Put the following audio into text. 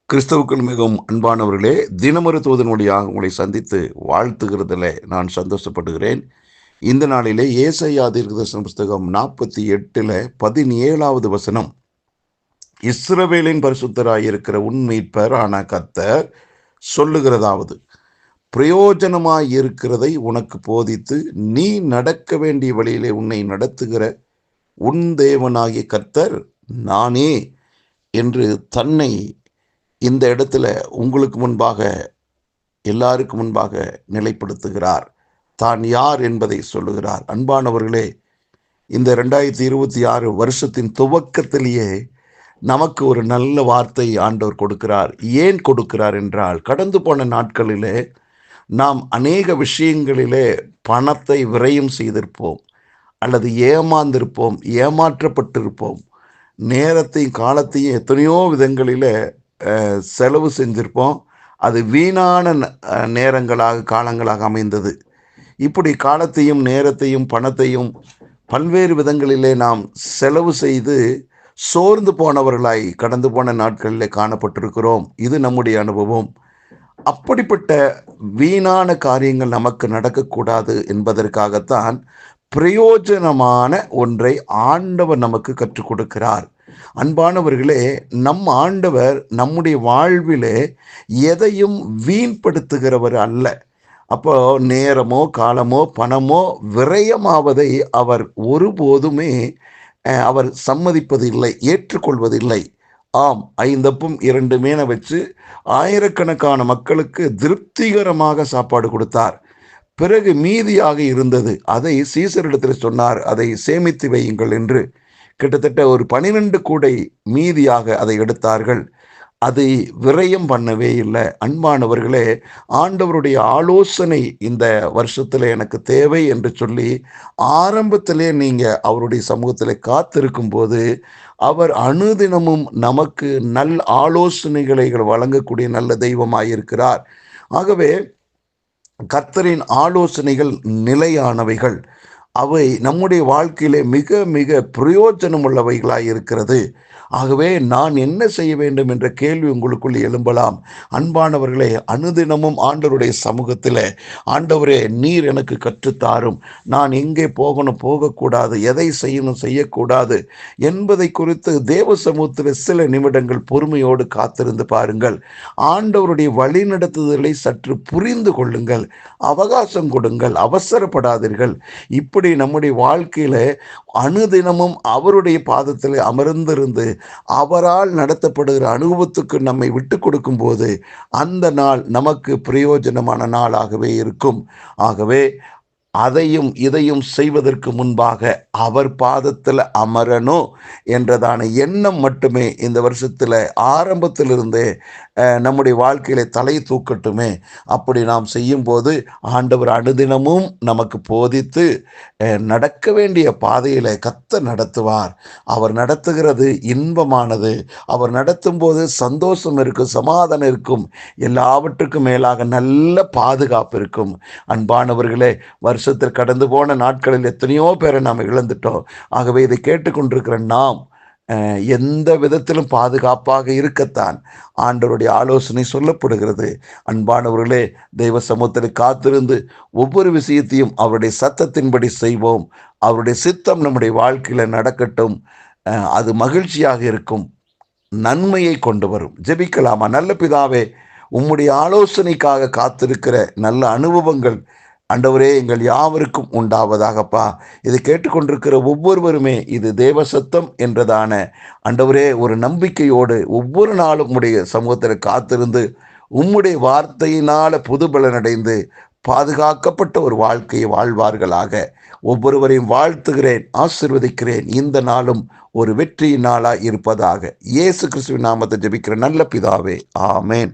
கிறிஸ்தவுக்குள் மிகவும் அன்பானவர்களே, தினமொரு தூதன் வழியாக உங்களை சந்தித்து வாழ்த்துகிறதில் நான் சந்தோஷப்படுகிறேன். இந்த நாளிலே ஏசாயா தீர்க்கதரிசன புஸ்தகம் 48:17 வசனம், இஸ்ரவேலின் பரிசுத்தராயிருக்கிற உன் மீட்பரான கர்த்தர் சொல்லுகிறதாவது, பிரயோஜனமாயிருக்கிறதை உனக்கு போதித்து நீ நடக்க வேண்டிய வழியிலே உன்னை நடத்துகிற உன் தேவனாகிய கர்த்தர் நானே என்று தன்னை இந்த இடத்துல உங்களுக்கு முன்பாக, எல்லாருக்கும் முன்பாக நிலைப்படுத்துகிறார். தான் யார் என்பதை சொல்லுகிறார். அன்பானவர்களே, இந்த 2026 வருஷத்தின் துவக்கத்திலேயே நமக்கு ஒரு நல்ல வார்த்தை ஆண்டவர் கொடுக்கிறார். ஏன் கொடுக்கிறார் என்றால், கடந்து போன நாட்களிலே நாம் அநேக விஷயங்களிலே பணத்தை விரயம் செய்திருப்போம், அல்லது ஏமாந்திருப்போம், ஏமாற்றப்பட்டிருப்போம். நேரத்தையும் காலத்தையும் எத்தனையோ விதங்களில் செலவு செஞ்சிருப்போம். அது வீணான நேரங்களாக, காலங்களாக அமைந்தது. இப்படி காலத்தையும் நேரத்தையும் பணத்தையும் பல்வேறு விதங்களிலே நாம் செலவு செய்து சோர்ந்து போனவர்களாய் கடந்து போன நாட்களிலே காணப்பட்டிருக்கிறோம். இது நம்முடைய அனுபவம். அப்படிப்பட்ட வீணான காரியங்கள் நமக்கு நடக்கக்கூடாது என்பதற்காகத்தான் பிரயோஜனமான ஒன்றை ஆண்டவர் நமக்கு கற்றுக் கொடுக்கிறார். அன்பானவர்களே, நம் ஆண்டவர் நம்முடைய வாழ்விலே எதையும் வீண்படுத்துகிறவர் அல்ல. அப்போ நேரமோ காலமோ பணமோ விரயமாவதை அவர் ஒருபோதுமே அவர் சம்மதிப்பதில்லை, ஏற்றுக்கொள்வதில்லை. ஆம், 5 அப்பம் 2 மீனை வச்சு ஆயிரக்கணக்கான மக்களுக்கு திருப்திகரமாக சாப்பாடு கொடுத்தார். பிறகு மீதியாக இருந்தது, அதை சீசரிடத்தில் சொன்னார், அதை சேமித்து வையுங்கள் என்று. கிட்டத்தட்ட ஒரு 12 கூடை மீதியாக அதை எடுத்தார்கள். அதை விரயம் பண்ணவே இல்லை. அன்பானவர்களே, ஆண்டவருடைய ஆலோசனை இந்த வருஷத்தில் எனக்கு தேவை என்று சொல்லி ஆரம்பத்திலே நீங்கள் அவருடைய சமூகத்தில் காத்திருக்கும் போது அவர் அனுதினமும் நமக்கு நல் ஆலோசனைகளை வழங்கக்கூடிய நல்ல தெய்வமாயிருக்கிறார். ஆகவே கர்த்தரின் ஆலோசனைகள் நிலையானவைகள். அவை நம்முடைய வாழ்க்கையிலே மிக மிக பிரயோஜனம் உள்ளவைகளாய் இருக்கிறது. ஆகவே நான் என்ன செய்ய வேண்டும் என்ற கேள்வி உங்களுக்குள் எழும்பலாம். அன்பானவர்களே, அனுதினமும் ஆண்டவருடைய சமூகத்தில், ஆண்டவரே நீர் எனக்கு கற்றுத்தாரும், நான் எங்கே போகணும், போகக்கூடாது, எதை செய்யணும், செய்யக்கூடாது என்பதை குறித்து தேவ சமூகத்தில் சில நிமிடங்கள் பொறுமையோடு காத்திருந்து பாருங்கள். ஆண்டவருடைய வழிநடத்துதலை சற்று புரிந்து கொள்ளுங்கள், அவகாசம் கொடுங்கள், அவசரப்படாதீர்கள். இப்படி நம்முடைய வாழ்க்கையில அனுதினமும் அவருடைய பாதத்தில் அமர்ந்திருந்து அவரால் நடத்தப்படுகிற அனுபவத்துக்கு நம்மை விட்டு கொடுக்கும் போது அந்த நாள் நமக்கு பிரயோஜனமான நாளாகவே இருக்கும். ஆகவே அதையும் இதையும் செய்வதற்கு முன்பாக அவர் பாதத்தில் அமரணும் என்றதான எண்ணம் மட்டுமே இந்த வருஷத்தில் ஆரம்பத்திலிருந்தே நம்முடைய வாழ்க்கையில தலை தூக்கட்டுமே. அப்படி நாம் செய்யும்போது ஆண்டவர் அனுதினமும் நமக்கு போதித்து நடக்க வேண்டிய பாதையில் கர்த்தர் நடத்துவார். அவர் நடத்துகிறது இன்பமானது. அவர் நடத்தும் போது சந்தோஷம் இருக்கும், சமாதானம் இருக்கும், எல்லாவற்றுக்கும் மேலாக நல்ல பாதுகாப்பு இருக்கும். அன்பானவர்களே, வருஷத்தில் கடந்து போன நாட்களில் எத்தனையோ பேரை நாம் இழந்துட்டோம். ஆகவே இதை கேட்டுக்கொண்டிருக்கிற நாம் எந்த விதத்திலும் பாதுகாப்பாக இருக்கத்தான் ஆண்டவருடைய ஆலோசனை சொல்லப்படுகிறது. அன்பானவர்களே, தெய்வ சமூகத்தில் காத்திருந்து ஒவ்வொரு விஷயத்தையும் அவருடைய சத்தத்தின்படி செய்வோம். அவருடைய சித்தம் நம்முடைய வாழ்க்கையில் நடக்கட்டும். அது மகிழ்ச்சியாக இருக்கும், நன்மையை கொண்டு வரும். ஜெபிக்கலாமா? நல்ல பிதாவே, உம்முடைய ஆலோசனைக்காக காத்திருக்கிற நல்ல அனுபவங்கள் ஆண்டவரே எங்கள் யாவருக்கும் உண்டாவதாகப்பா. இதை கேட்டுக்கொண்டிருக்கிற ஒவ்வொருவருமே இது தேவ சத்தம் என்றதான ஆண்டவரே ஒரு நம்பிக்கையோடு ஒவ்வொரு நாளும் உம்முடைய சமூகத்தில் காத்திருந்து உம்முடைய வார்த்தையினால புதுபலனடைந்து பாதுகாக்கப்பட்ட ஒரு வாழ்க்கையை வாழ்வார்களாக. ஒவ்வொருவரையும் வாழ்த்துகிறேன், ஆசீர்வதிக்கிறேன். இந்த நாளும் ஒரு வெற்றியின் நாளாக இருப்பதாக. இயேசு கிறிஸ்துவின் நாமத்தை ஜெபிக்கிற நல்ல பிதாவே, ஆமேன்.